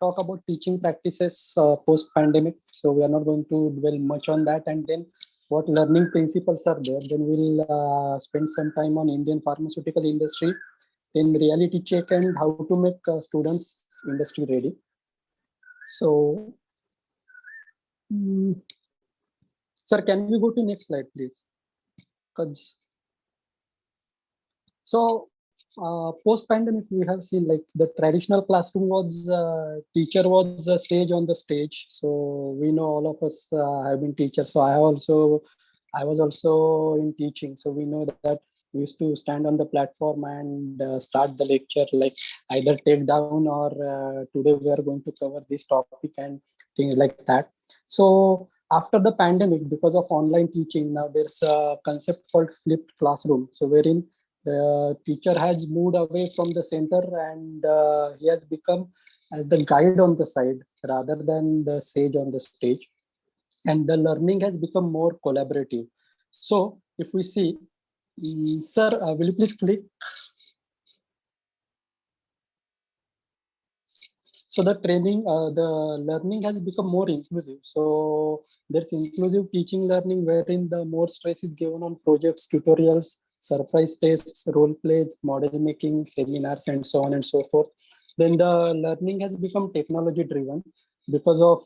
talk about teaching practices post-pandemic. So we are not going to dwell much on that. And then what learning principles are there. Then we'll spend some time on Indian pharmaceutical industry, then reality check and how to make students industry ready. So, sir, can we go to next slide, please? So, post-pandemic, we have seen like the traditional classroom was teacher was a sage on the stage. So we know all of us have been teachers. So I was also in teaching. So we know that we used to stand on the platform and start the lecture, like either take down or today we are going to cover this topic and things like that. So after the pandemic, because of online teaching, now there's a concept called flipped classroom. So wherein the teacher has moved away from the center and he has become as the guide on the side rather than the sage on the stage. And the learning has become more collaborative. So if we see, sir, will you please click? So the training, the learning has become more inclusive. So there's inclusive teaching learning wherein the more stress is given on projects, tutorials, surprise tests, role plays, model making, seminars, and so on and so forth. Then the learning has become technology driven because of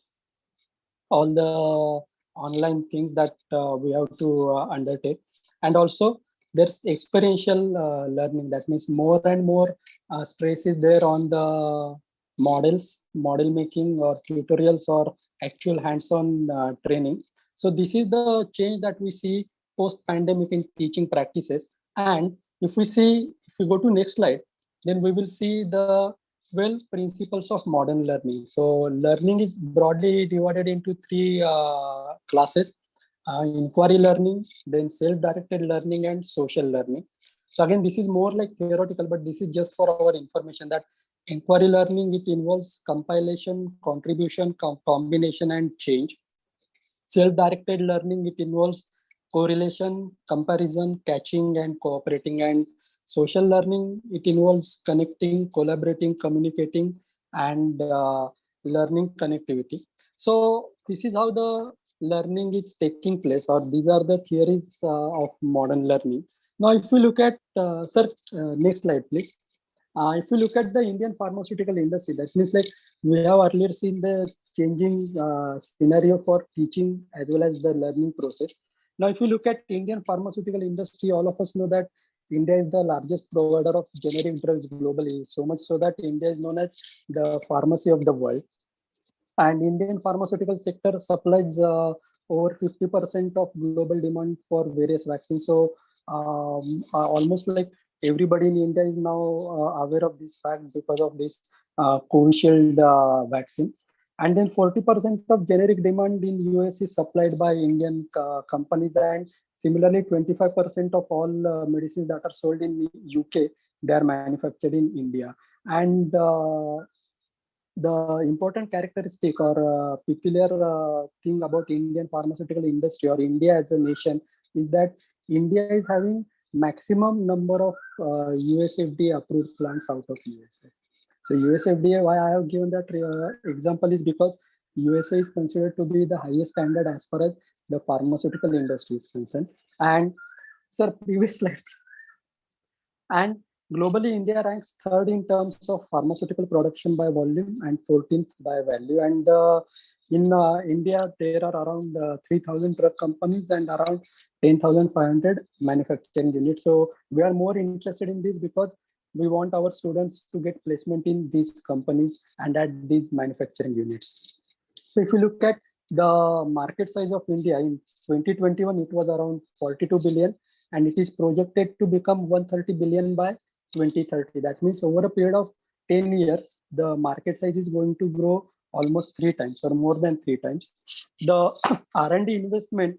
all the online things that we have to undertake. And also there's experiential learning. That means more and more stress is there on the models, model making or tutorials or actual hands-on training. So this is the change that we see post-pandemic in teaching practices. And if we go to next slide, then we will see the 12 principles of modern learning. So learning is broadly divided into three classes: inquiry learning, then self-directed learning, and social learning. So again, this is more like theoretical, but this is just for our information that inquiry learning, it involves compilation, contribution, combination, and change. Self-directed learning, it involves correlation, comparison, catching, and cooperating. And social learning, it involves connecting, collaborating, communicating, and learning connectivity. So this is how the learning is taking place, or these are the theories of modern learning. Now, if we look at, sir, next slide, please. If you look at the Indian pharmaceutical industry, that means like we have earlier seen the changing scenario for teaching as well as the learning process. Now, if you look at Indian pharmaceutical industry, all of us know that India is the largest provider of generic drugs globally, so much so that India is known as the pharmacy of the world. And Indian pharmaceutical sector supplies over 50% of global demand for various vaccines. So almost like everybody in India is now aware of this fact because of this Covishield vaccine. And then 40% of generic demand in US is supplied by Indian companies, and similarly 25% of all medicines that are sold in UK, they are manufactured in India. And the important characteristic or peculiar thing about Indian pharmaceutical industry or India as a nation is that India is having maximum number of USFDA approved plants out of USA. So USFDA, why I have given that example is because USA is considered to be the highest standard as far as the pharmaceutical industry is concerned. And sir, previous slide. And globally, India ranks third in terms of pharmaceutical production by volume and 14th by value. And in India, there are around 3,000 drug companies and around 10,500 manufacturing units. So we are more interested in this because we want our students to get placement in these companies and at these manufacturing units. So if you look at the market size of India in 2021, it was around 42 billion, and it is projected to become 130 billion by 2030. That means over a period of 10 years, the market size is going to grow almost 3 times or more than 3 times. The R&D investment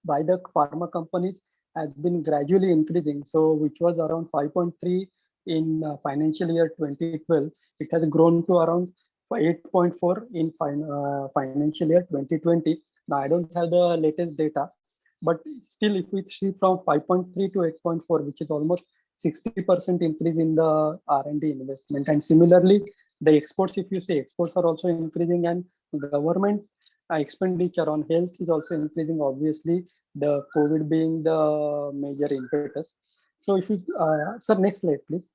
by the pharma companies has been gradually increasing. So which was around 5.3 in financial year 2012, it has grown to around 8.4 in financial year 2020. Now I don't have the latest data, but still if we see from 5.3 to 8.4, which is almost 60% increase in the R&D investment. And similarly, The exports, if you say, exports are also increasing, and government expenditure on health is also increasing, obviously, the COVID being the major impetus. So if you, sir, next slide, please.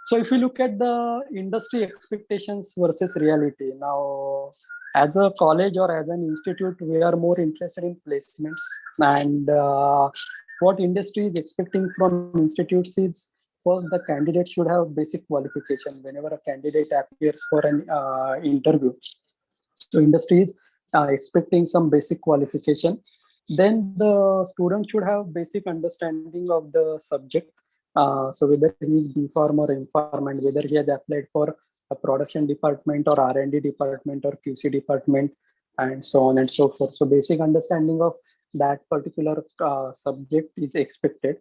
So if you look at the industry expectations versus reality, now as a college or as an institute, we are more interested in placements, and what industry is expecting from institutes is, first, the candidate should have basic qualification whenever a candidate appears for an interview. So industry is expecting some basic qualification. Then the student should have basic understanding of the subject. So whether he is B Farm or M Farm, and whether he has applied for a production department or R&D department or QC department, and so on and so forth. So basic understanding of that particular subject is expected.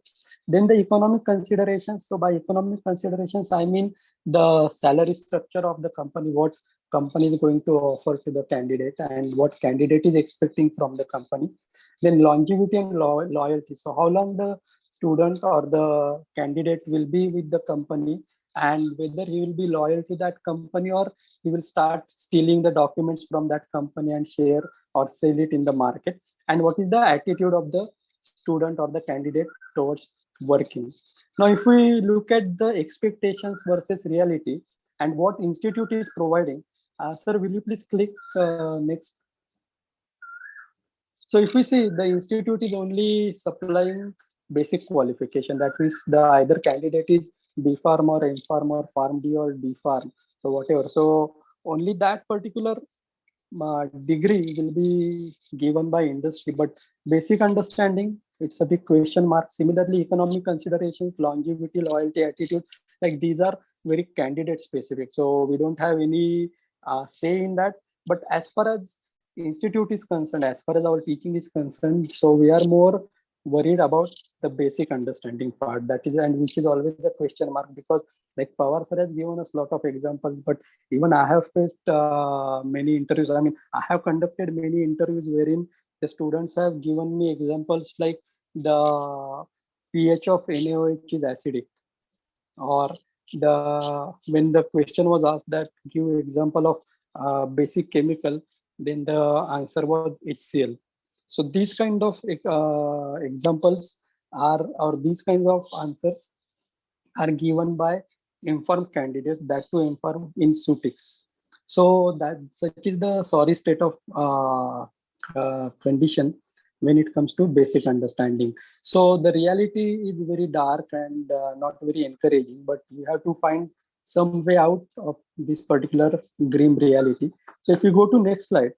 Then the economic considerations. So by economic considerations, I mean the salary structure of the company, what company is going to offer to the candidate, and what candidate is expecting from the company. Then longevity and loyalty. So how long the student or the candidate will be with the company, and whether he will be loyal to that company, or he will start stealing the documents from that company and share or sell it in the market. And what is the attitude of the student or the candidate towards working. Now, if we look at the expectations versus reality and what institute is providing, sir, will you please click next? So if we see, the institute is only supplying basic qualification. That means the either candidate is B Farm or M Farm or Farm D or D Farm. So whatever. So only that particular degree will be given by industry, but basic understanding, it's a big question mark. Similarly, economic considerations, longevity, loyalty, attitude, like these are very candidate specific. So we don't have any say in that. But as far as institute is concerned, as far as our teaching is concerned, so we are more worried about the basic understanding part. That is, and which is always a question mark, because like Pawar sir has given us a lot of examples, but even I have faced many interviews. I mean, I have conducted many interviews wherein the students have given me examples like the pH of NaOH is acidic, or when the question was asked that give example of basic chemical, then the answer was HCl. So these kind of examples are, or these kinds of answers are given by informed candidates, that to inform in SUTIX. So that such is the sorry state of condition when it comes to basic understanding. So the reality is very dark and not very encouraging, but we have to find some way out of this particular grim reality. So if you go to next slide.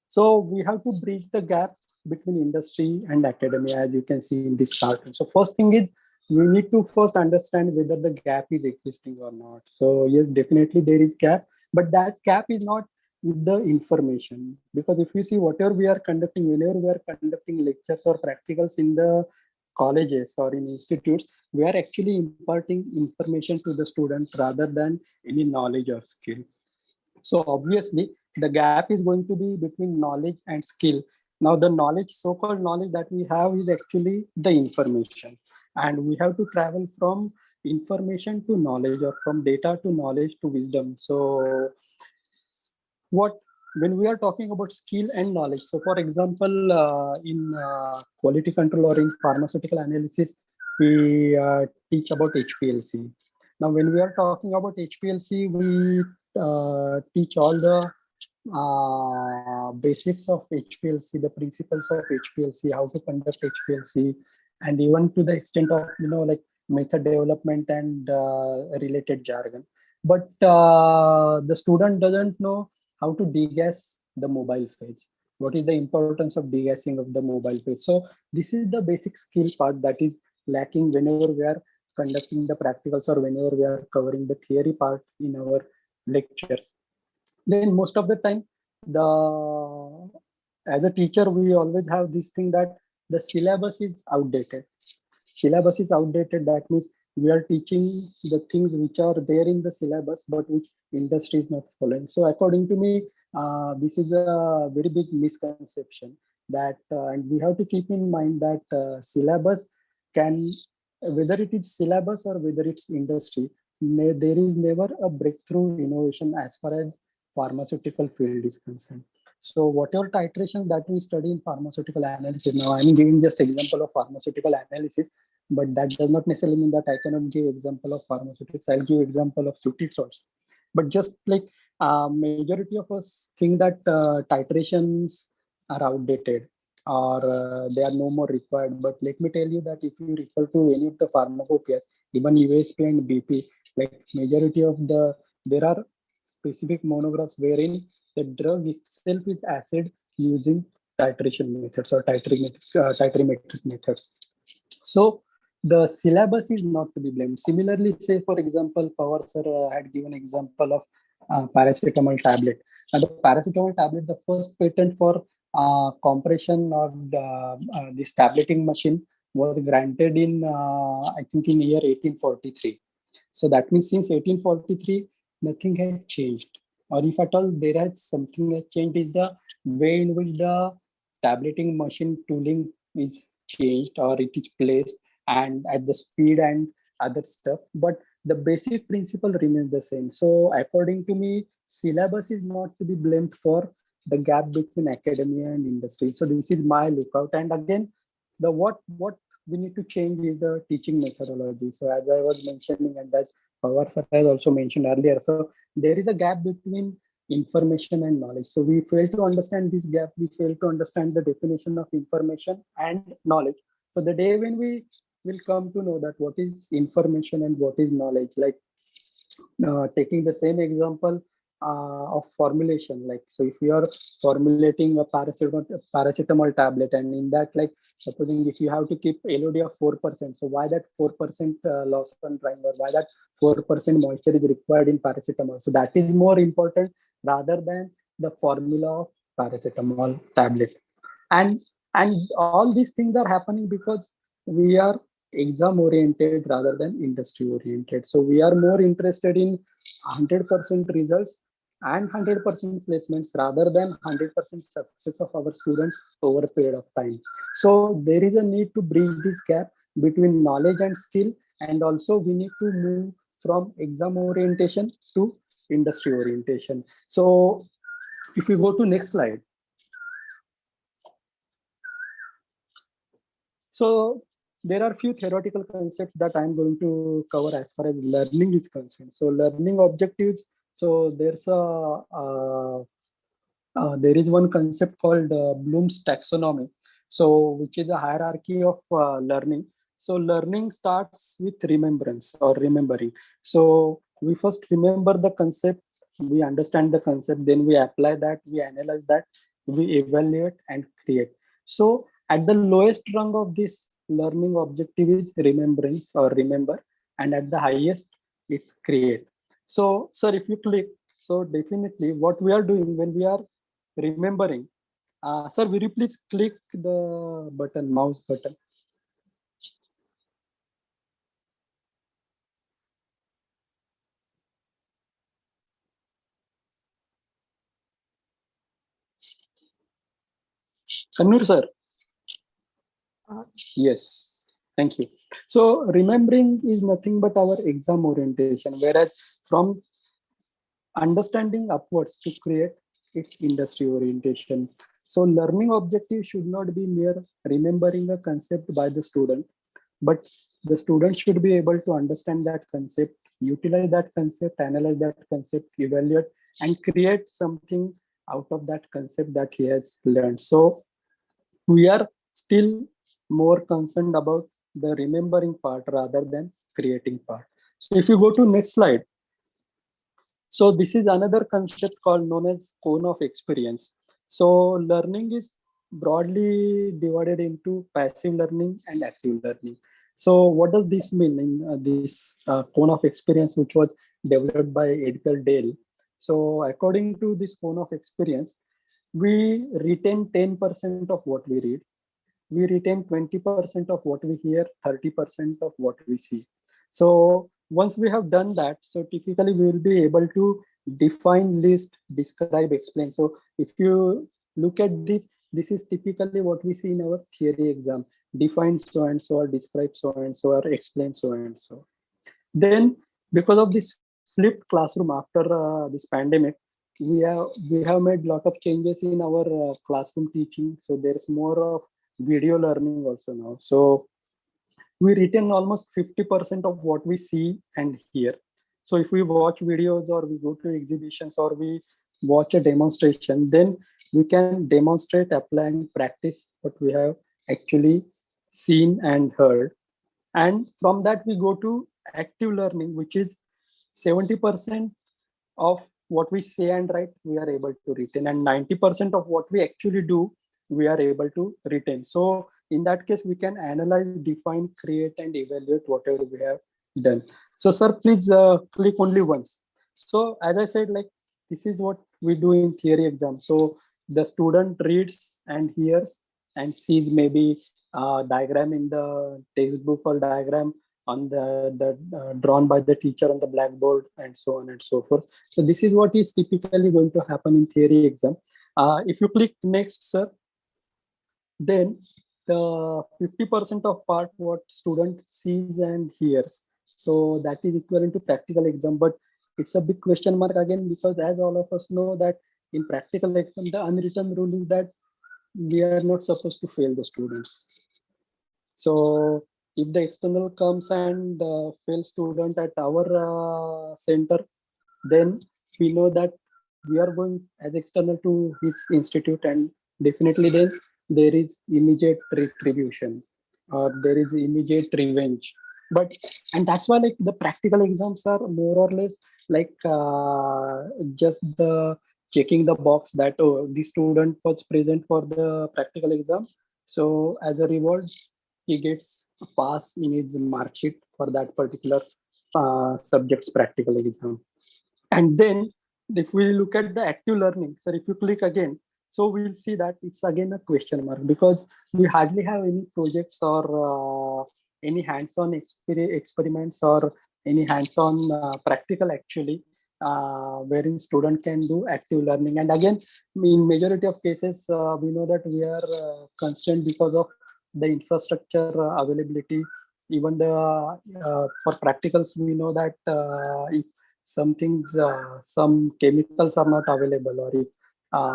So we have to bridge the gap between industry and academia, as you can see in this cartoon. So first thing is, we need to first understand whether the gap is existing or not. So yes, definitely there is gap, but that gap is not with the information. Because if you see, whatever we are conducting, whenever we are conducting lectures or practicals in the colleges or in institutes, we are actually imparting information to the student rather than any knowledge or skill. So obviously, the gap is going to be between knowledge and skill. Now, the knowledge, so-called knowledge that we have is actually the information. And we have to travel from information to knowledge, or from data to knowledge to wisdom. So what, when we are talking about skill and knowledge, so for example, in quality control or in pharmaceutical analysis, we teach about HPLC. Now, when we are talking about HPLC, we teach all the basics of HPLC, the principles of HPLC, how to conduct HPLC, and even to the extent of, like method development and related jargon. But the student doesn't know how to degas the mobile phase. What is the importance of degassing of the mobile phase? So this is the basic skill part that is lacking whenever we are conducting the practicals, or whenever we are covering the theory part in our lectures. Then most of the time, as a teacher, we always have this thing that the syllabus is outdated. Syllabus is outdated. That means we are teaching the things which are there in the syllabus, but which industry is not following. So according to me, this is a very big misconception, that and we have to keep in mind that syllabus can, whether it is syllabus or whether it's industry, there is never a breakthrough innovation as far as pharmaceutical field is concerned. So whatever titrations that we study in pharmaceutical analysis, now I'm giving just example of pharmaceutical analysis, but that does not necessarily mean that I cannot give example of pharmaceutics. I'll give example of sutics also. But just like majority of us think that titrations are outdated or they are no more required. But let me tell you that if you refer to any of the pharmacopoeias, even USP and BP, like majority of there are specific monographs wherein the drug itself is acid using titration methods or titrimetric methods. So the syllabus is not to be blamed. Similarly, say for example, Pawar sir had given example of paracetamol tablet. And the paracetamol tablet, the first patent for compression or this tableting machine was granted in I think in year 1843. So that means since 1843, nothing has changed. Or if at all there has something has changed, is the way in which the tableting machine tooling is changed or it is placed and at the speed and other stuff. But the basic principle remains the same. So according to me, syllabus is not to be blamed for the gap between academia and industry. So this is my lookout. And again, the what we need to change is the teaching methodology. So as I was mentioning, and as Pawar sir has also mentioned earlier, so there is a gap between information and knowledge. So we fail to understand this gap. We fail to understand the definition of information and knowledge. So the day when we will come to know that what is information and what is knowledge, like taking the same example of formulation, like so if you are formulating a paracetamol tablet, and in that, like supposing if you have to keep LOD of 4%, so why that 4% loss on drying, or why that 4% moisture is required in paracetamol? So that is more important rather than the formula of paracetamol tablet. and and all these things are happening because we are exam oriented rather than industry oriented. So we are more interested in 100% results and 100% placements rather than 100% success of our students over a period of time. So there is a need to bridge this gap between knowledge and skill, and also we need to move from exam orientation to industry orientation. So if you go to next slide. So there are few theoretical concepts that I'm going to cover as far as learning is concerned. So learning objectives. So there is one concept called Bloom's taxonomy. So which is a hierarchy of learning. So learning starts with remembrance or remembering. So we first remember the concept, we understand the concept, then we apply that, we analyze that, we evaluate and create. So at the lowest rung of this learning objective is remembrance or remember, and at the highest it's create. So sir, if you click, so definitely what we are doing when we are remembering, sir, will you please click the button, mouse button? Kannur sir. Yes, thank you. So remembering is nothing but our exam orientation, whereas from understanding upwards to create its industry orientation. So learning objective should not be mere remembering a concept by the student, but the student should be able to understand that concept, utilize that concept, analyze that concept, evaluate, and create something out of that concept that he has learned. So we are still more concerned about the remembering part rather than creating part. So if you go to next slide. So this is another concept called known as cone of experience. So learning is broadly divided into passive learning and active learning. So what does this mean in this cone of experience, which was developed by Edgar Dale? So according to this cone of experience, we retain 10% of what we read, we retain 20% of what we hear, 30% of what we see. So once we have done that, so typically we will be able to define, list, describe, explain. So if you look at this, this is typically what we see in our theory exam: define so and so, or describe so and so, or explain so and so. Then Because of this flipped classroom after this pandemic, we have made a lot of changes in our classroom teaching. So there's more of video learning also now. So we retain almost 50% of what we see and hear. So if we watch videos or we go to exhibitions or we watch a demonstration, then we can demonstrate, applying, practice what we have actually seen and heard. And from that we go to active learning, which is 70% of what we say and write we are able to retain, and 90% of what we actually do we are able to retain. So in that case we can analyze, define, create and evaluate whatever we have done. So sir, please click only once. So as I said, like, this is what we do in theory exam. So the student reads and hears and sees maybe diagram in the textbook or diagram on the drawn by the teacher on the blackboard, and so on and so forth. So this is what is typically going to happen in theory exam. If you click next, sir, then the 50% of part what student sees and hears, so that is equivalent to practical exam. But it's a big question mark again, because as all of us know that in practical exam the unwritten rule is that we are not supposed to fail the students. So if the external comes and fail student at our center, then we know that we are going as external to his institute, and definitely then there is immediate retribution or there is immediate revenge. But and that's why, like, the practical exams are more or less like just the checking the box that, oh, the student was present for the practical exam, so as a reward he gets a pass in his mark sheet for that particular subject's practical exam. And then if we look at the active learning, so if you click again, so we'll see that it's again a question mark, because we hardly have any projects or any hands-on experiments or any hands-on practical actually, wherein student can do active learning. And again, in majority of cases, we know that we are constrained because of the infrastructure availability. Even the for practicals, we know that if some things, some chemicals are not available, or if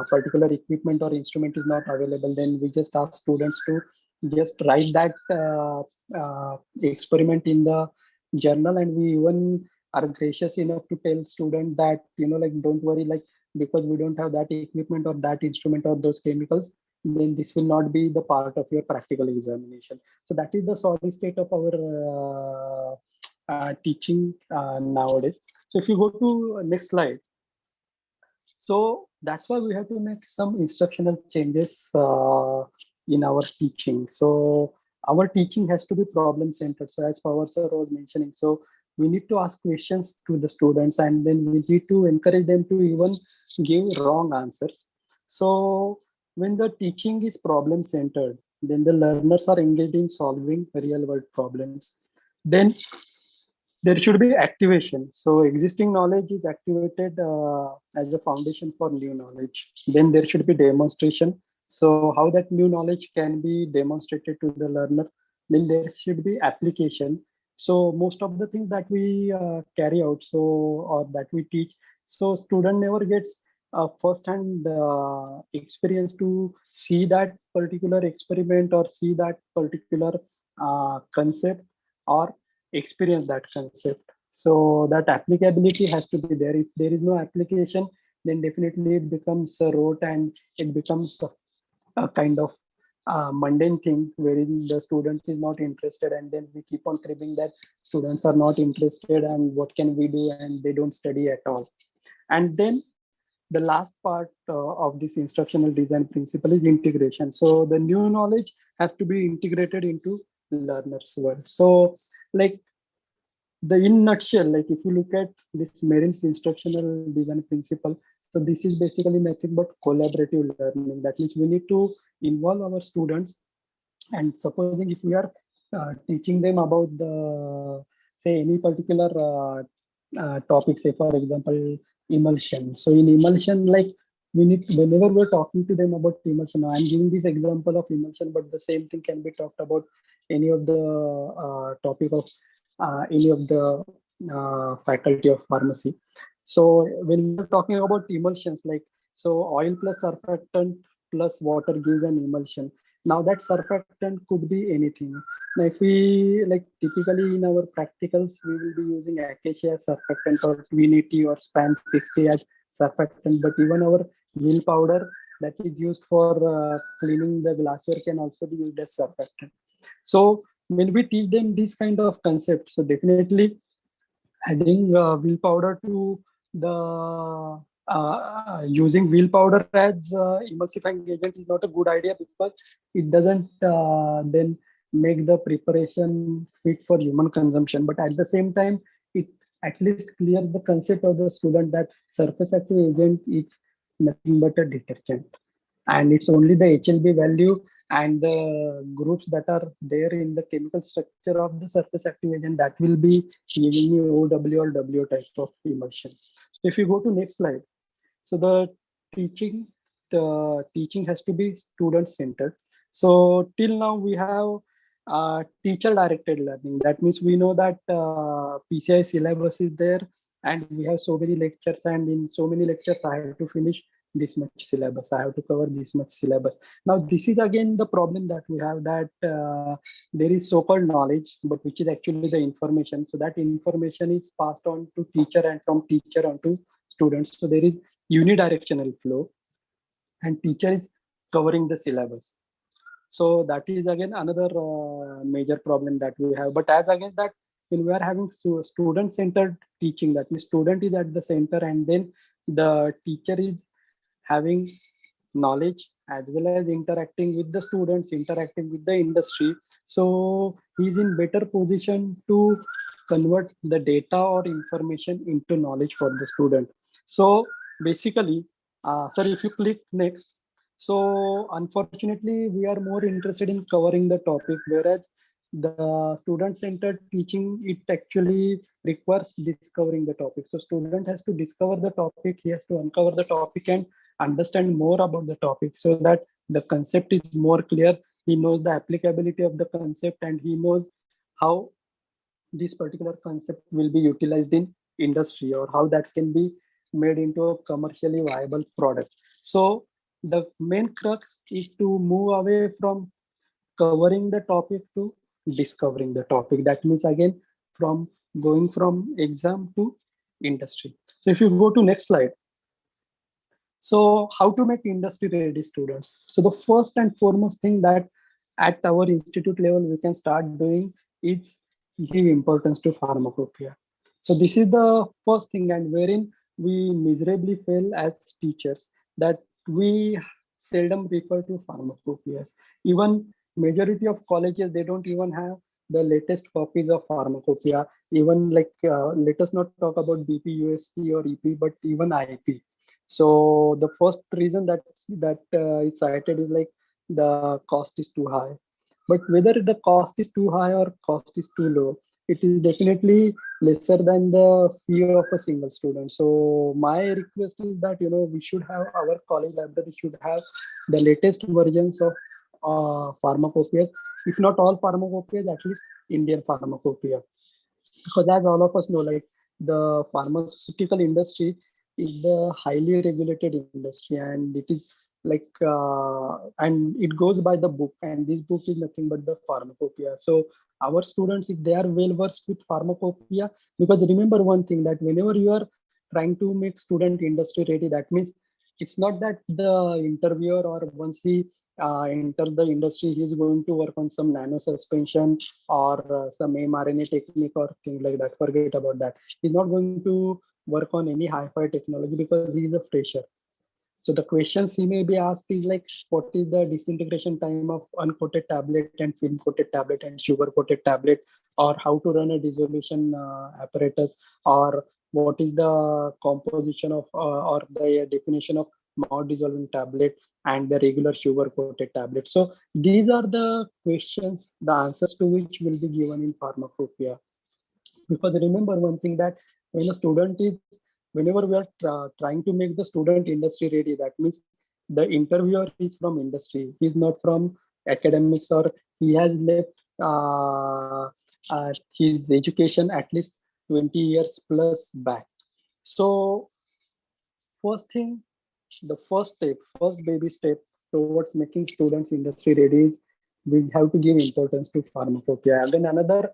particular equipment or instrument is not available, then we just ask students to just write that experiment in the journal. And we even are gracious enough to tell student that, like, don't worry, like, because we don't have that equipment or that instrument or those chemicals, then this will not be the part of your practical examination. So that is the sorry state of our teaching nowadays. So if you go to next slide, so that's why we have to make some instructional changes in our teaching. So our teaching has to be problem centered. So as Power sir was mentioning, so we need to ask questions to the students, and then we need to encourage them to even give wrong answers. So when the teaching is problem centered, then the learners are engaged in solving real world problems. Then there should be activation. So existing knowledge is activated as a foundation for new knowledge. Then there should be demonstration. So how that new knowledge can be demonstrated to the learner. Then there should be application. So most of the things that we carry out, so, or that we teach, so student never gets a first-hand experience to see that particular experiment or see that particular concept or experience that concept. So that applicability has to be there. If there is no application, then definitely it becomes a rote, and it becomes a kind of mundane thing wherein the student is not interested, and then we keep on cribbing that students are not interested and what can we do, and they don't study at all. And then the last part of this instructional design principle is integration. So the new knowledge has to be integrated into learner's world. So, like, the in nutshell, like, if you look at this Merrill's instructional design principle, so this is basically nothing but collaborative learning. That means we need to involve our students. And supposing if we are teaching them about the, say, any particular topic, say for example emulsion. So in emulsion, like, we need, whenever we're talking to them about emulsion, I'm giving this example of emulsion, but the same thing can be talked about any of the topic of any of the Faculty of Pharmacy. So when we are talking about emulsions, like so oil plus surfactant plus water gives an emulsion. Now that surfactant could be anything. Now if we like typically in our practicals, we will be using acacia as surfactant or Twin80 or Span 60 as surfactant, but even our wheel powder that is used for cleaning the glassware can also be used as surfactant. So when we teach them this kind of concept, so definitely adding wheel powder to the using wheel powder as emulsifying agent is not a good idea because it doesn't then make the preparation fit for human consumption. But at the same time, it at least clears the concept of the student that surface active agent is nothing but a detergent, and it's only the HLB value and the groups that are there in the chemical structure of the surface active agent that will be giving you OW or W type of emulsion. So if you go to next slide, so teaching the teaching has to be student centered. So till now we have teacher directed learning. That means we know that PCI syllabus is there and we have so many lectures, and in so many lectures I have to finish this much syllabus, I have to cover this much syllabus. Now this is again the problem that we have, that there is so-called knowledge but which is actually the information. So that information is passed on to teacher and from teacher on to students. So there is unidirectional flow and teacher is covering the syllabus. So that is again another major problem that we have. But as against that, when we are having student centered teaching, that means student is at the center and then the teacher is having knowledge as well as interacting with the students, interacting with the industry. So he's in better position to convert the data or information into knowledge for the student. So basically, sir, if you click next, so unfortunately, we are more interested in covering the topic, whereas the student-centered teaching, it actually requires discovering the topic. So student has to discover the topic, he has to uncover the topic and understand more about the topic so that the concept is more clear. He knows the applicability of the concept and he knows how this particular concept will be utilized in industry or how that can be made into a commercially viable product. So the main crux is to move away from covering the topic to discovering the topic. That means again from going from exam to industry. So if you go to next slide, so how to make industry ready students? So the first and foremost thing that at our institute level we can start doing is give importance to pharmacopoeia. So this is the first thing, and wherein we miserably fail as teachers, that we seldom refer to pharmacopoeias. Even majority of colleges, they don't even have the latest copies of pharmacopoeia. Even like let us not talk about BP, USP or EP, but even IP. So the first reason that is cited is like the cost is too high. But whether the cost is too high or cost is too low, it is definitely lesser than the fee of a single student. So my request is that we should have, our college library should have the latest versions of pharmacopoeias, if not all pharmacopoeias, at least Indian pharmacopoeia. Because as all of us know, like the pharmaceutical industry is the highly regulated industry, and it is like and it goes by the book, and this book is nothing but the pharmacopoeia. So our students, if they are well versed with pharmacopoeia, because remember one thing, that whenever you are trying to make student industry ready, that means it's not that the interviewer, or once he enter the industry, he is going to work on some nano suspension or some mRNA technique or things like that. Forget about that. He's not going to work on any hi-fi technology because he is a fresher. So the questions he may be asked is like, what is the disintegration time of uncoated tablet and film coated tablet and sugar coated tablet, or how to run a dissolution apparatus, or what is the composition of or the definition of mouth dissolving tablet and the regular sugar coated tablet. So these are the questions, the answers to which will be given in pharmacopoeia. Because remember one thing, that when a student is, whenever we are trying to make the student industry ready, that means the interviewer is from industry, he's not from academics, or he has left his education at least 20 years plus back. So first thing, the first baby step towards making students industry ready is we have to give importance to pharmacopoeia. Then another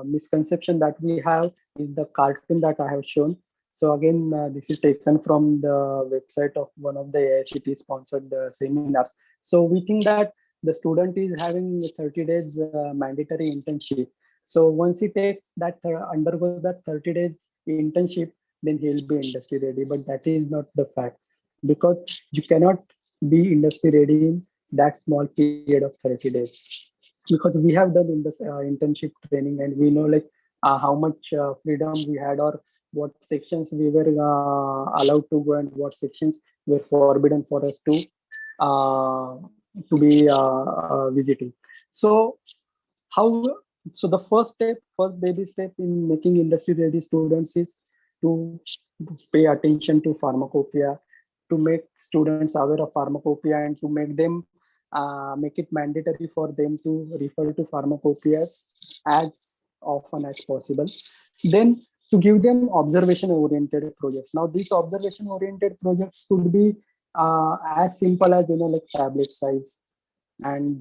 misconception that we have is the cartoon that I have shown. So again, this is taken from the website of one of the AICT sponsored seminars. So we think that the student is having 30 days mandatory internship. So once he takes that, undergoes that 30 days internship, then he'll be industry ready. But that is not the fact, because you cannot be industry ready in that small period of 30 days. Because we have done in this internship training, and we know like how much freedom we had, or what sections we were allowed to go and what sections were forbidden for us uh, to be visiting. So how, so the first step, first baby step in making industry ready students is to pay attention to pharmacopoeia, to make students aware of pharmacopoeia, and to make them make it mandatory for them to refer to pharmacopoeias as often as possible. Then to give them observation oriented projects. Now these observation oriented projects could be as simple as, like tablet size and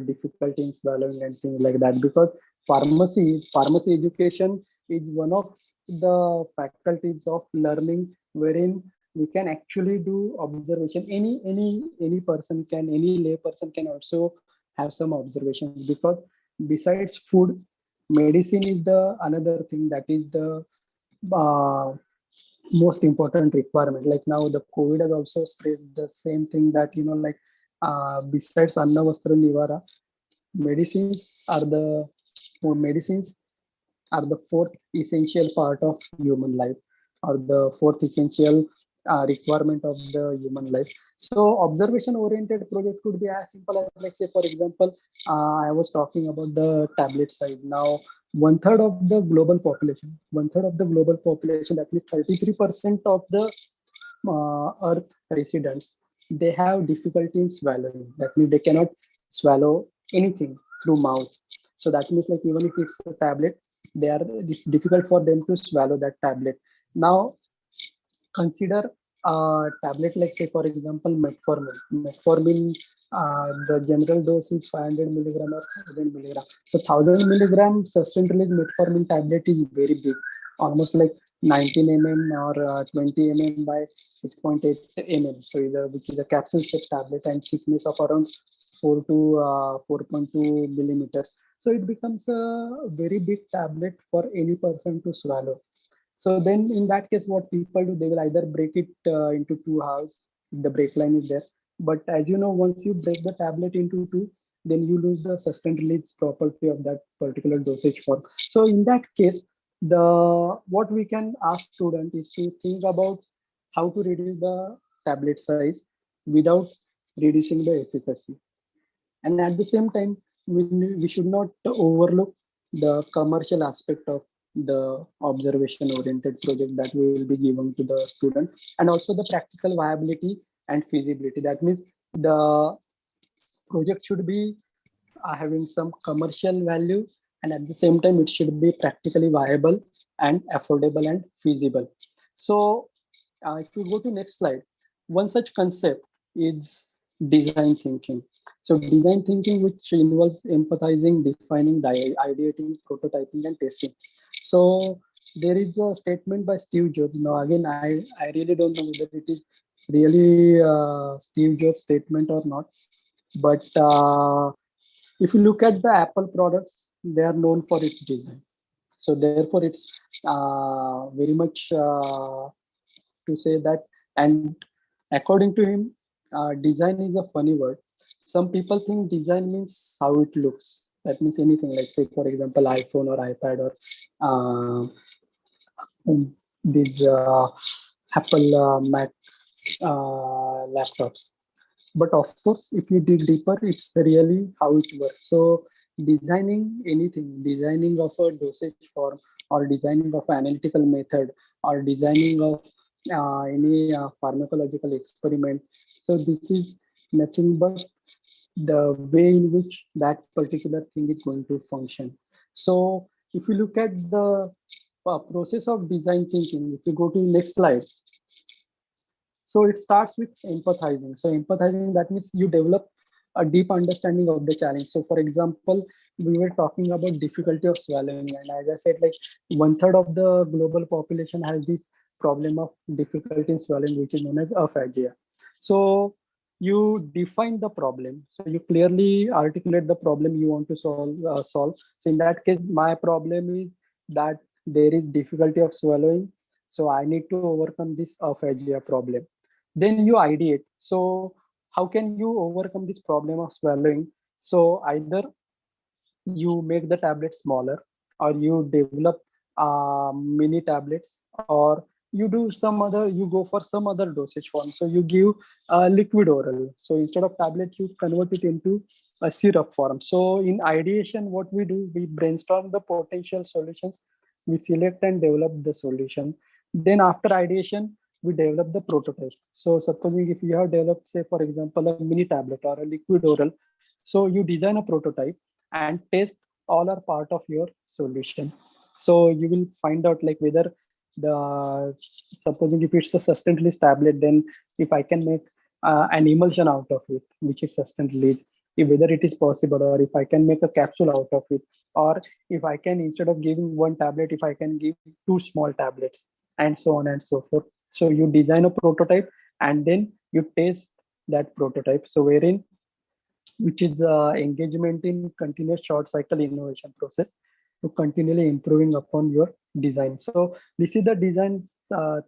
difficulty in swallowing and things like that, because pharmacy education is one of the faculties of learning wherein we can actually do observation. Any person can, any lay person can also have some observations, because besides food, medicine is the another thing that is the uh, most important requirement. Like now the COVID has also stressed the same thing, that like besides anna vastra nivara, medicines are the medicines are the fourth essential part of human life, or the fourth essential requirement of the human life. So observation oriented project could be as simple as, like say for example, I was talking about the tablet size. Now one third of the global population, that means 33% of the earth residents, they have difficulty in swallowing. That means they cannot swallow anything through mouth. So that means like even if it's a tablet, it's difficult for them to swallow that tablet. Now consider a tablet like say for example metformin. The general dose is 500 milligram or 1000 milligram. So 1000 milligram sustained release metformin tablet is very big, almost like 19 or 20 by 6.8 So which is a capsule shaped tablet and thickness of around 4 to 4.2 millimeters. So it becomes a very big tablet for any person to swallow. So then in that case, what people do, they will either break it into two halves. The break line is there. But as you know, once you break the tablet into two, then you lose the sustained release property of that particular dosage form. So in that case, what we can ask student is to think about how to reduce the tablet size without reducing the efficacy. And at the same time, we should not overlook the commercial aspect of the observation oriented project that we will be given to the student, and also the practical viability and feasibility. That means the project should be having some commercial value, and at the same time it should be practically viable and affordable and feasible. So if we go to next slide, one such concept is design thinking. So design thinking, which involves empathizing, defining, ideating, prototyping, and testing. So there is a statement by Steve Jobs. Now again, I really don't know whether it is really Steve Jobs statement or not. But if you look at the Apple products, they are known for its design. So therefore, it's very much to say that. And according to him, design is a funny word. Some people think design means how it looks. That means anything, like say for example iPhone or iPad or uh, these Apple Mac laptops. But of course, if you dig deeper, it's really how it works. So designing anything, designing of a dosage form, or designing of an analytical method, or designing of any pharmacological experiment, so this is nothing but the way in which that particular thing is going to function. So if you look at the process of design thinking, if you go to next slide, so it starts with empathizing. So empathizing, that means you develop a deep understanding of the challenge. So for example, we were talking about difficulty of swallowing, and as I said, like 1/3 of the global population has this problem of difficulty in swallowing, which is known as aphasia. So you define the problem. So you clearly articulate the problem you want to solve. So in that case, my problem is that there is difficulty of swallowing. So I need to overcome this aphasia problem. Then you ideate. So how can you overcome this problem of swallowing? So either you make the tablet smaller, or you develop mini tablets, or you do some other, you go for some other dosage form. So you give liquid oral. So instead of tablet, you convert it into a syrup form. So in ideation, what we do, we brainstorm the potential solutions, we select and develop the solution. Then after ideation, we develop the prototype. So supposing if you have developed, say for example, a mini tablet or a liquid oral, so you design a prototype and test all are part of your solution. So you will find out like whether the, supposing if it's a sustained release tablet, then if I can make an emulsion out of it, which is sustained release, if whether it is possible, or if I can make a capsule out of it, or if I can, instead of giving one tablet, if I can give two small tablets, and so on and so forth. So you design a prototype and then you test that prototype. So wherein, which is engagement in continuous short cycle innovation process to continually improving upon your design. So this is the design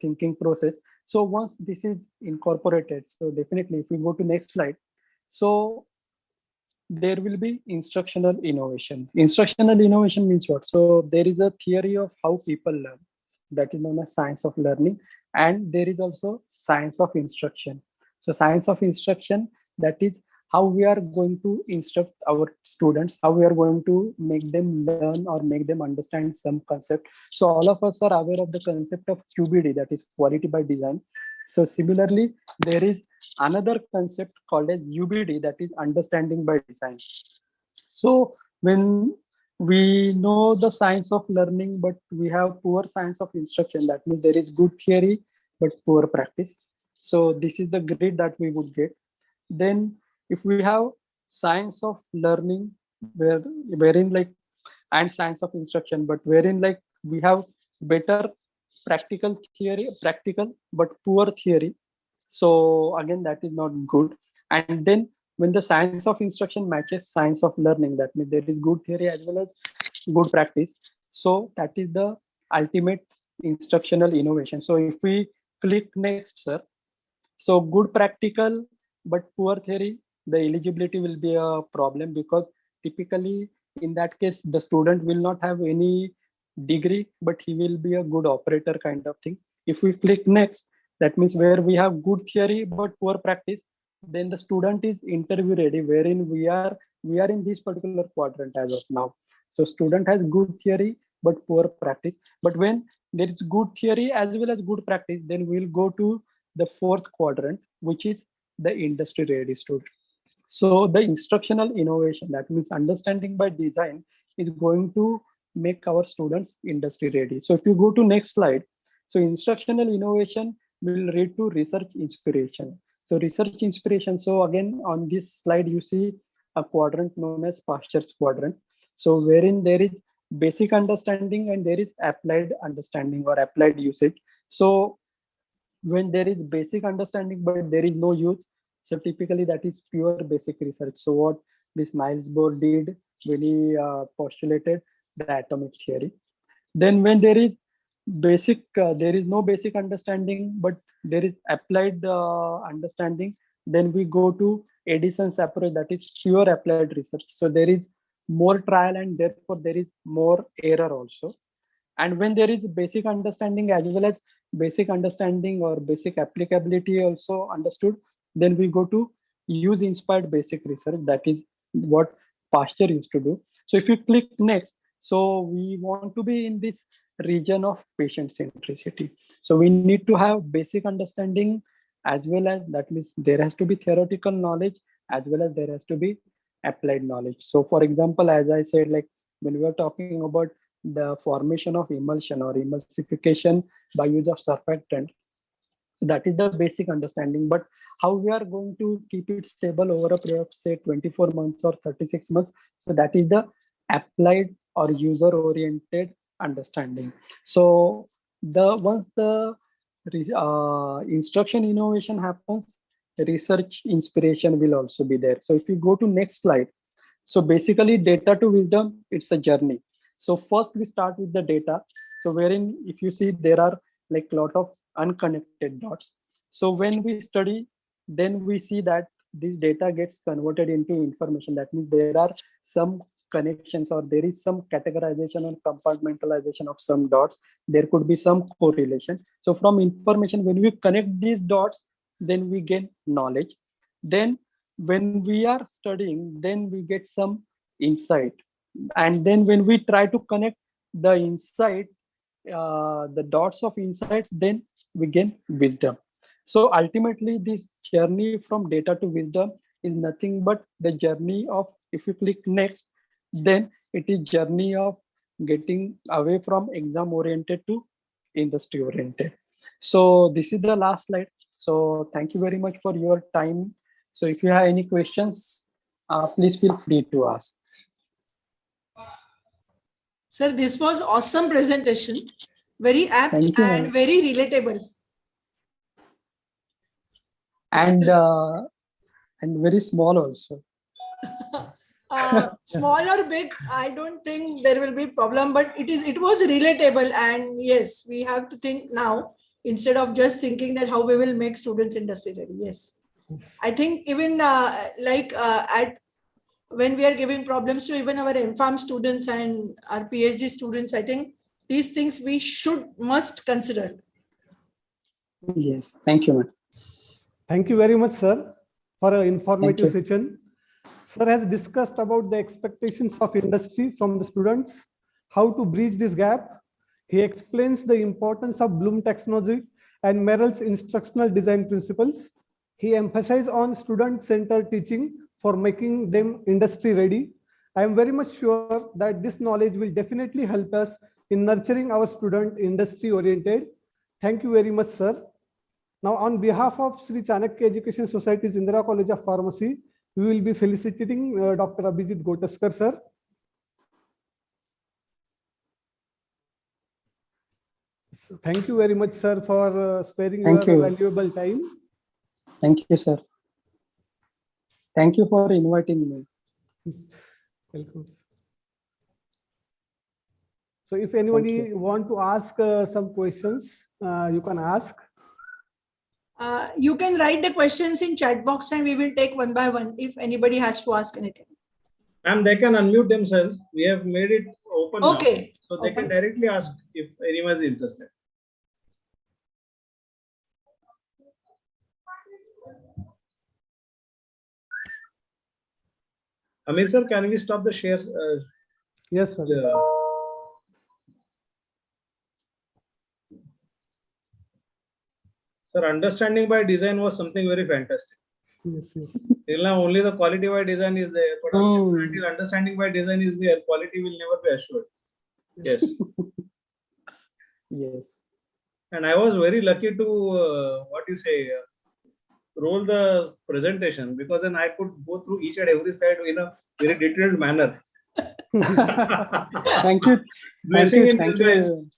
thinking process. So once this is incorporated, so definitely if we go to next slide, so there will be instructional innovation. Instructional innovation means what? So there is a theory of how people learn, that is known as science of learning, and there is also science of instruction. So science of instruction, that is how we are going to instruct our students, how we are going to make them learn or make them understand some concept. So all of us are aware of the concept of QBD, that is quality by design. So similarly, there is another concept called as UBD, that is understanding by design. So when we know the science of learning, but we have poor science of instruction, that means there is good theory but poor practice. So this is the grade that we would get. Then if we have science of learning, wherein like, and science of instruction, but wherein like we have better practical theory, practical but poor theory, so again that is not good. And then when the science of instruction matches science of learning, that means there is good theory as well as good practice. So that is the ultimate instructional innovation. So if we click next, sir, so good practical but poor theory, the eligibility will be a problem, because typically in that case the student will not have any degree, but he will be a good operator kind of thing. If we click next, that means where we have good theory but poor practice, then the student is interview ready, wherein we are in this particular quadrant as of now. So student has good theory but poor practice. But when there is good theory as well as good practice, then we'll go to the fourth quadrant, which is the industry ready student. So the instructional innovation, that means understanding by design, is going to make our students industry ready. So if you go to next slide, so instructional innovation will lead to research inspiration. So research inspiration, so again on this slide you see a quadrant known as Pasteur's quadrant. So wherein there is basic understanding and there is applied understanding or applied usage. So when there is basic understanding but there is no use, so typically that is pure basic research. So what this Niels Bohr did when he postulated the atomic theory. Then when there is there is no basic understanding but there is applied understanding, then we go to Edison's approach, that is pure applied research. So there is more trial and therefore there is more error also. And when there is basic understanding as well as basic understanding or basic applicability also understood, then we go to use inspired basic research, that is what Pasteur used to do. So if you click next, so we want to be in this region of patient centricity. So we need to have basic understanding as well as, that means there has to be theoretical knowledge as well as there has to be applied knowledge. So for example, as I said, like when we are talking about the formation of emulsion or emulsification by use of surfactant. That is the basic understanding. But how we are going to keep it stable over a period of say 24 months or 36 months, so that is the applied or user oriented understanding. So once the instruction innovation happens, research inspiration will also be there. So if you go to next slide, so basically data to wisdom, it's a journey. So first we start with the data. So wherein if you see there are like a lot of unconnected dots. So when we study, then we see that this data gets converted into information. That means there are some connections or there is some categorization or compartmentalization of some dots. There could be some correlation. So from information, when we connect these dots, then we gain knowledge. Then when we are studying, then we get some insight. And then when we try to connect the insight, the dots of insights, then we gain wisdom. So ultimately, this journey from data to wisdom is nothing but the journey of, if you click next, then it is journey of getting away from exam oriented to industry oriented. So this is the last slide. So thank you very much for your time. So if you have any questions, please feel free to ask. Sir, this was awesome presentation. Very apt and very relatable. And very small also. Small or big, I don't think there will be problem, but it was relatable. And yes, we have to think now instead of just thinking that how we will make students industry ready. Yes, I think even when we are giving problems to even our MPharm students and our PhD students, I think these things we must consider. Yes, thank you, ma'am. Thank you very much, sir, for an informative session. Sir has discussed about the expectations of industry from the students, how to bridge this gap. He explains the importance of Bloom taxonomy and Merrill's instructional design principles. He emphasized on student-centered teaching for making them industry ready. I am very much sure that this knowledge will definitely help us in nurturing our student industry oriented. Thank you very much, sir. Now, on behalf of Sri Chanakya Education Society's Indira College of Pharmacy, we will be felicitating Dr. Abhijit Gotaskar, sir. So thank you very much, sir, for sparing your valuable time. Thank you, sir. Thank you for inviting me. Welcome. So if anybody want to ask some questions, you can ask. You can write the questions in chat box and we will take one by one if anybody has to ask anything. And they can unmute themselves. We have made it open now. So they can Okay. directly ask if anyone is interested. Amit sir, can we stop the shares? Yes, sir. Sir, understanding by design was something very fantastic. Yes, yes. Till now, only the quality by design is there, but until understanding by design is there, quality will never be assured. Yes. Yes. And I was very lucky to, roll the presentation, because then I could go through each and every slide in a very detailed manner. Thank you. Thank you.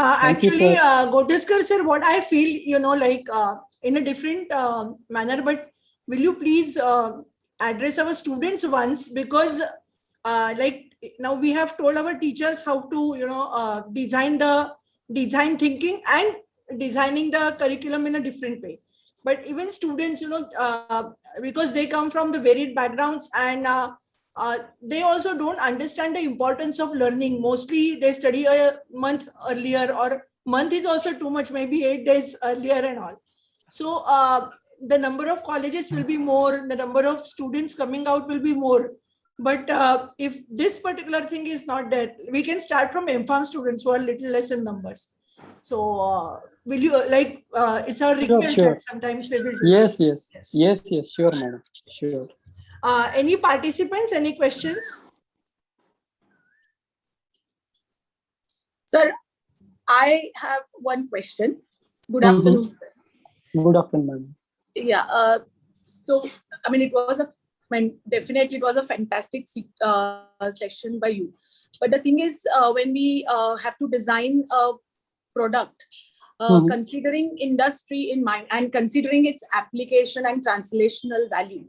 Actually, Gotaskar sir, what I feel, in a different manner, but will you please address our students once, because now we have told our teachers how to, design thinking and designing the curriculum in a different way. But even students, because they come from the varied backgrounds and they also don't understand the importance of learning. Mostly they study a month earlier, or month is also too much, maybe 8 days earlier and all. So the number of colleges will be more, the number of students coming out will be more. But if this particular thing is not there, we can start from MPharm students who are little less in numbers. So will you it's our request that sometimes they will do. Yes, sure, madam. Sure. Any participants, any questions? Sir, I have one question. Good Mhm. afternoon, sir. Good afternoon, ma'am. Yeah. So, I mean, definitely it was a fantastic session by you. But the thing is, when we have to design a product, Mhm. considering industry in mind and considering its application and translational value,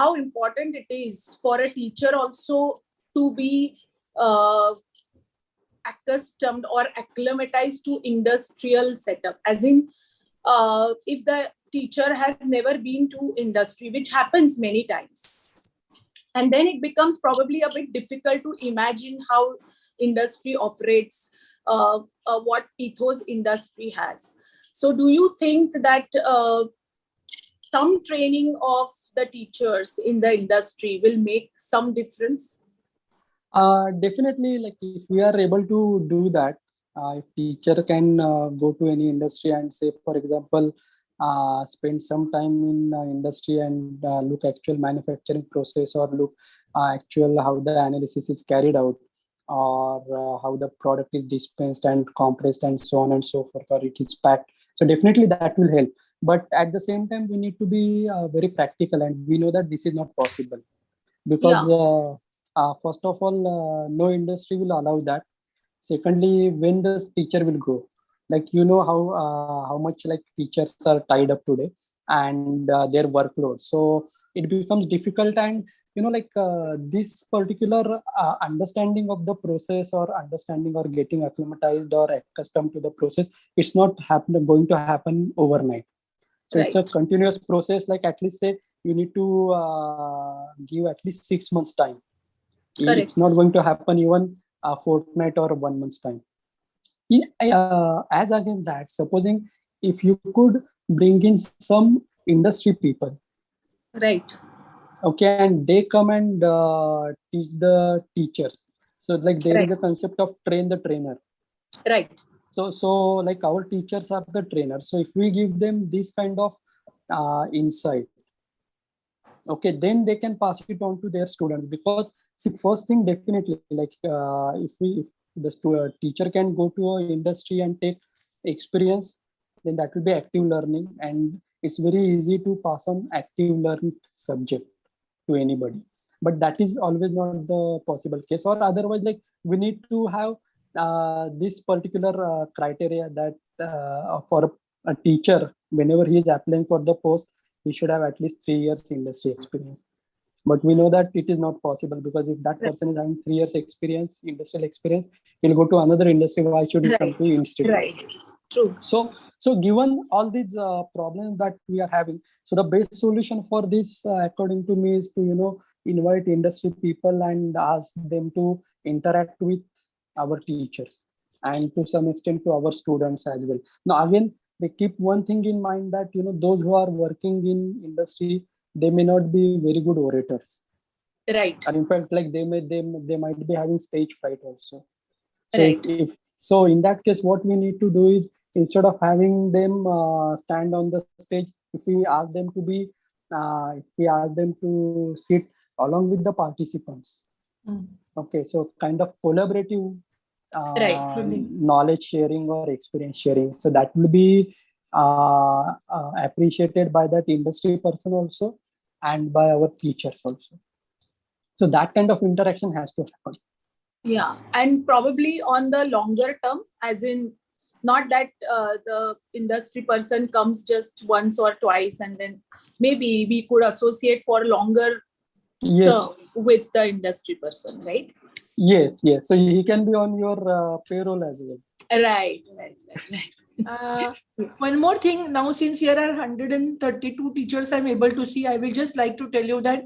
how important it is for a teacher also to be accustomed or acclimatized to industrial setup, as in if the teacher has never been to industry, which happens many times, and then it becomes probably a bit difficult to imagine how industry operates, what ethos industry has. So do you think that some training of the teachers in the industry will make some difference? Definitely, like if we are able to do that, if teacher can go to any industry and say, for example, spend some time in industry and look actual manufacturing process, or look actual how the analysis is carried out, or how the product is dispensed and compressed and so on and so forth, or it is packed. So definitely that will help. But at the same time, we need to be very practical, and we know that this is not possible because first of all, no industry will allow that. Secondly, when the teacher will go, like how much like teachers are tied up today, and their workload, so it becomes difficult. And like this particular understanding of the process, or understanding or getting acclimatized or accustomed to the process, it's not going to happen overnight. So it's a Right. continuous process. Like at least say you need to give at least 6 months time. It's Correct. not going to happen even a fortnight or 1 month's time. As against that, supposing if you could bring in some industry people, Right. okay, and they come and teach the teachers. So like there is Right. a concept of train the trainer. Right. So like our teachers are the trainers. So if we give them this kind of insight, okay, then they can pass it on to their students. Because see, first thing, definitely, like if the teacher can go to a industry and take experience, then that will be active learning, and it's very easy to pass on active learned subject to anybody. But that is always not the possible case. Or otherwise, like we need to have this particular criteria that for a teacher, whenever he is applying for the post, he should have at least 3 years industry experience. But we know that it is not possible, because if that person is having 3 years experience, industrial experience, he'll go to another industry. Why should he come Right. to institute? Right. True. So given all these problems that we are having, so the best solution for this, according to me, is to invite industry people and ask them to interact with our teachers, and to some extent to our students as well. Now again, they keep one thing in mind, that those who are working in industry, they may not be very good orators, Right. and in fact, like they might be having stage fright also. So Right. if so, in that case, what we need to do is, instead of having them stand on the stage, if we ask them to be, if we ask them to sit along with the participants, okay, so kind of collaborative Right. knowledge sharing or experience sharing. So that will be appreciated by that industry person also, and by our teachers also. So that kind of interaction has to happen. Yeah, and probably on the longer term, as in not that the industry person comes just once or twice, and then maybe we could associate for longer term Yes. with the industry person, right? Yes. So he can be on your payroll as well. Right. One more thing, now since here are 132 teachers I'm able to see, I will just like to tell you that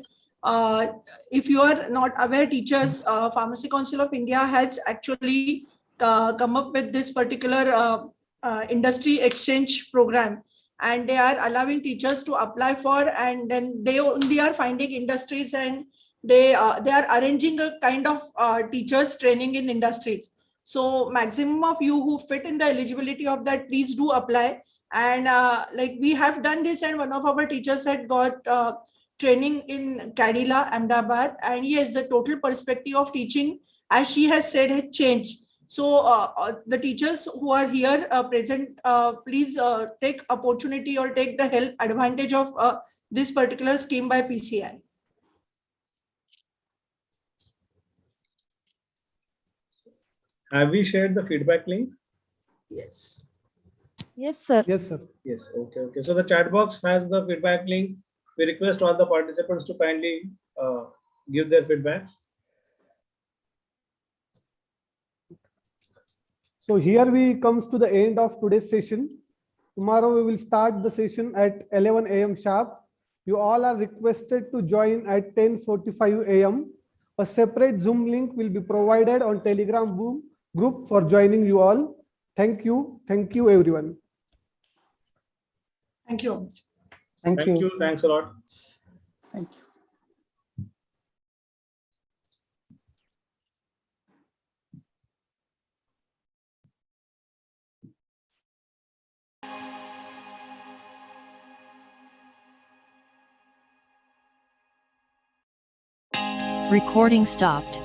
if you are not aware, teachers, Pharmacy Council of India has actually come up with this particular industry exchange program, and they are allowing teachers to apply for, and then they only are finding industries, and they are arranging a kind of teachers training in industries. So maximum of you who fit in the eligibility of that, please do apply. And like we have done this, and one of our teachers had got training in Kadila, Ahmedabad. And yes, the total perspective of teaching, as she has said, had changed. So the teachers who are here present, please take opportunity or take the help advantage of this particular scheme by PCI. Have we shared the feedback link? Yes. Yes, sir. Yes, sir. Yes. Okay. Okay. So the chat box has the feedback link. We request all the participants to kindly give their feedbacks. So here we comes to the end of today's session. Tomorrow we will start the session at 11 a.m. sharp. You all are requested to join at 10:45 a.m. A separate Zoom link will be provided on Telegram group for joining you all. Thank you. Thank you, everyone. Thank you. Thank you. Thanks a lot. Thank you. Recording stopped.